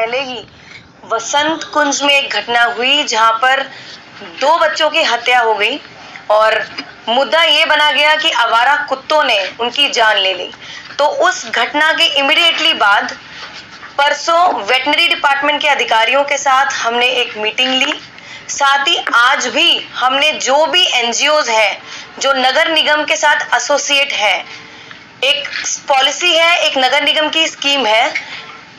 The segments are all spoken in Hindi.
पहले ही वसंत कुंज में एक घटना हुई जहां पर 2 बच्चों की हत्या हो गई और मुद्दा ये बना गया कि आवारा कुत्तों ने उनकी जान ले ली। तो उस घटना के इमीडिएटली बाद परसों वेटनरी डिपार्टमेंट के अधिकारियों के साथ हमने एक मीटिंग ली। साथ ही आज भी हमने जो भी एनजीओज हैं जो नगर निगम के साथ एसोसिएट है, एक पॉलिसी है, एक नगर निगम की स्कीम है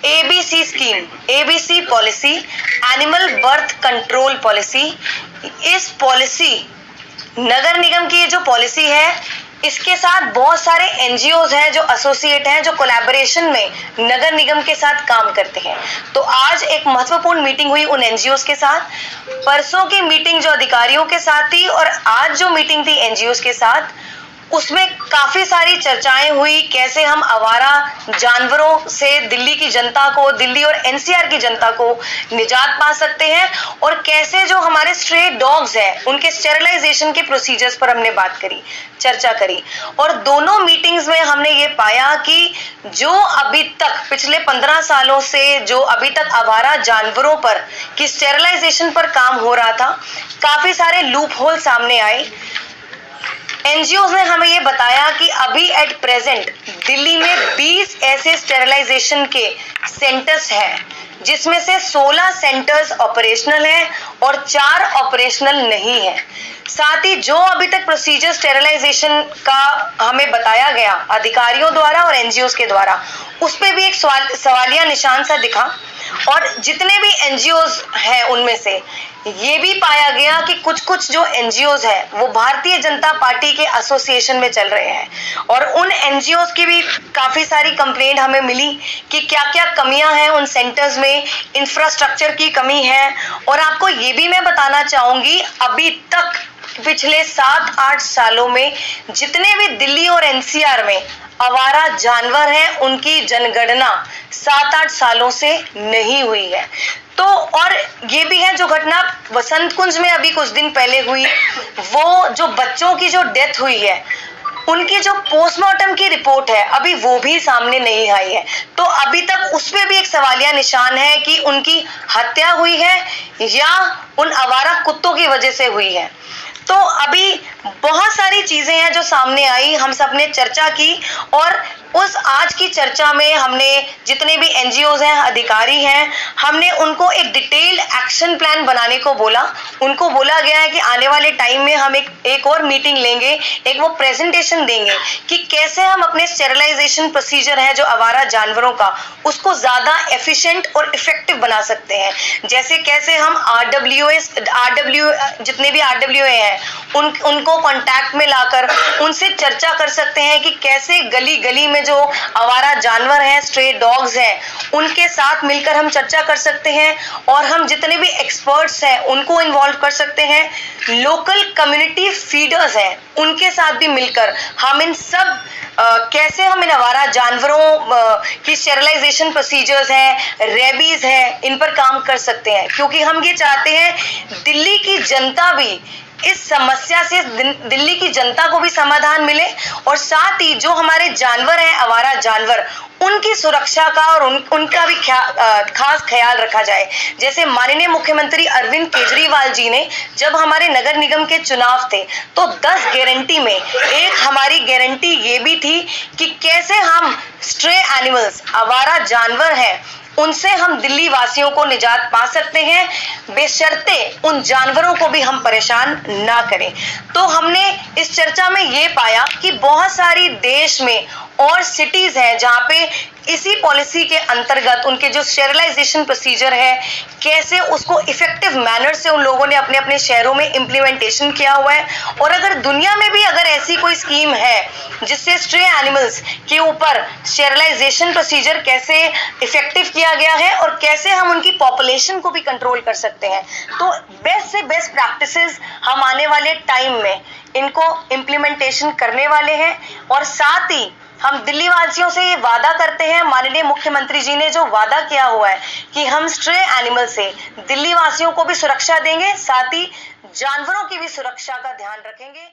ABC scheme, ABC policy, animal birth control policy. इस पॉलिसी नगर निगम की ये जो पॉलिसी है, इसके साथ बहुत सारे एनजीओज हैं जो एसोसिएट हैं, जो कोलैबोरेशन में नगर निगम के साथ काम करते हैं। तो आज एक महत्वपूर्ण मीटिंग हुई उन एनजीओज के साथ। परसों की मीटिंग जो अधिकारियों के साथ थी और आज जो मीटिंग थी एनजीओज के साथ, उसमें काफी सारी चर्चाएं हुई। कैसे हम आवारा जानवरों से दिल्ली की जनता को, दिल्ली और एनसीआर की जनता को निजात पा सकते हैं, और कैसे जो हमारे स्ट्रे डॉग्स हैं उनके स्टेरिलाइजेशन के प्रोसीजर्स पर हमने बात करी, चर्चा करी। और दोनों मीटिंग्स में हमने ये पाया कि जो अभी तक पिछले 15 सालों से जो अभी तक आवारा जानवरों पर की स्टेरिलाइजेशन पर काम हो रहा था, काफी सारे लूप होल सामने आए। एनजीओ ने हमें ये बताया कि अभी एट प्रेजेंट दिल्ली में 20 ऐसे स्टेरिलाइजेशन के सेंटर्स हैं, जिसमें से 16 सेंटर्स ऑपरेशनल हैं और 4 ऑपरेशनल नहीं है। साथ ही जो अभी तक प्रोसीजर स्टेरिलाइजेशन का हमें बताया गया अधिकारियों द्वारा और एनजीओ के द्वारा, उस पे भी एक सवालिया निशान सा दिखा। और जितने भी एनजीओज हैं उनमें से ये भी पाया गया कि कुछ जो एनजीओज हैं वो भारतीय जनता पार्टी के एसोसिएशन में चल रहे हैं, और उन एनजीओज की भी काफी सारी कंप्लेंट हमें मिली कि क्या क्या कमियां हैं उन सेंटर्स में, इंफ्रास्ट्रक्चर की कमी है। और आपको ये भी मैं बताना चाहूंगी, अभी तक पिछले 7-8 सालों में जितने भी दिल्ली और एनसीआर में आवारा जानवर हैं, उनकी जनगणना 7-8 सालों से नहीं हुई है। तो और ये भी है, जो घटना वसंत कुंज में अभी कुछ दिन पहले हुई, वो जो बच्चों की जो डेथ हुई है, उनकी जो पोस्टमार्टम की रिपोर्ट है अभी वो भी सामने नहीं आई है। तो अभी तक उस पे भी एक सवालिया निशान है कि उनकी हत्या हुई है या उन आवारा कुत्तों की वजह से हुई है। तो अभी बहुत सारी चीजें हैं जो सामने आई, हम सब ने चर्चा की, और उस आज की चर्चा में हमने जितने भी एनजीओज हैं, अधिकारी हैं, हमने उनको एक डिटेल्ड एक्शन प्लान बनाने को बोला। उनको बोला गया है कि आने वाले टाइम में हम एक और मीटिंग लेंगे, एक वो प्रेजेंटेशन देंगे कि कैसे हम अपने स्टेरिलाइजेशन प्रोसीजर है जो आवारा जानवरों का, उसको ज्यादा एफिशिएंट और इफेक्टिव बना सकते हैं। जैसे कैसे हम जितने भी आरडब्ल्यूए हैं उनको कांटेक्ट में लाकर उनसे चर्चा कर सकते हैं कि कैसे गली गली में जो आवारा जानवर हैं, स्ट्रे डॉग्स हैं, उनके साथ मिलकर हम चर्चा कर सकते हैं। और हम जितने भी एक्सपर्ट्स हैं उनको इन्वॉल्व कर सकते हैं। लोकल कम्युनिटी फीडर्स हैं, उनके साथ भी मिलकर हम इन सब कैसे हम इन आवारा जानवरों की स्टेरिलाइजेशन प्रोसीजर्स हैं, रेबीज है, इन पर काम कर सकते हैं। क्योंकि हम ये चाहते हैं दिल्ली की जनता भी इस समस्या से, दिल्ली की जनता को भी समाधान मिले, और साथ ही जो हमारे जानवर हैं, आवारा जानवर, उनकी सुरक्षा का और उनका भी खास ख्याल रखा जाए। जैसे माननीय मुख्यमंत्री अरविंद केजरीवाल जी ने जब हमारे नगर निगम के चुनाव थे, तो 10 गारंटी में एक हमारी गारंटी ये भी थी कि कैसे हम स्ट्रे एनिमल्स, आवारा जानवर हैं, उनसे हम दिल्ली वासियों को निजात पा सकते हैं, बेशर्ते उन जानवरों को भी हम परेशान ना करें। तो हमने इस चर्चा में ये पाया कि बहुत सारी देश में और सिटीज हैं जहाँ पे इसी पॉलिसी के अंतर्गत उनके जो स्टेरिलाइजेशन प्रोसीजर है, कैसे उसको इफेक्टिव मैनर से उन लोगों ने अपने अपने शहरों में इम्प्लीमेंटेशन किया हुआ है। और अगर दुनिया में भी अगर ऐसी कोई स्कीम है जिससे स्ट्रे एनिमल्स के ऊपर स्टेरिलाइजेशन प्रोसीजर कैसे इफेक्टिव किया गया है और कैसे हम उनकी पॉपुलेशन को भी कंट्रोल कर सकते हैं, तो बेस्ट से बेस्ट प्रैक्टिसेस हम आने वाले टाइम में इनको इम्प्लीमेंटेशन करने वाले हैं। और साथ ही हम दिल्ली वासियों से ये वादा करते हैं, माननीय मुख्यमंत्री जी ने जो वादा किया हुआ है कि हम स्ट्रे एनिमल से दिल्ली वासियों को भी सुरक्षा देंगे, साथ ही जानवरों की भी सुरक्षा का ध्यान रखेंगे।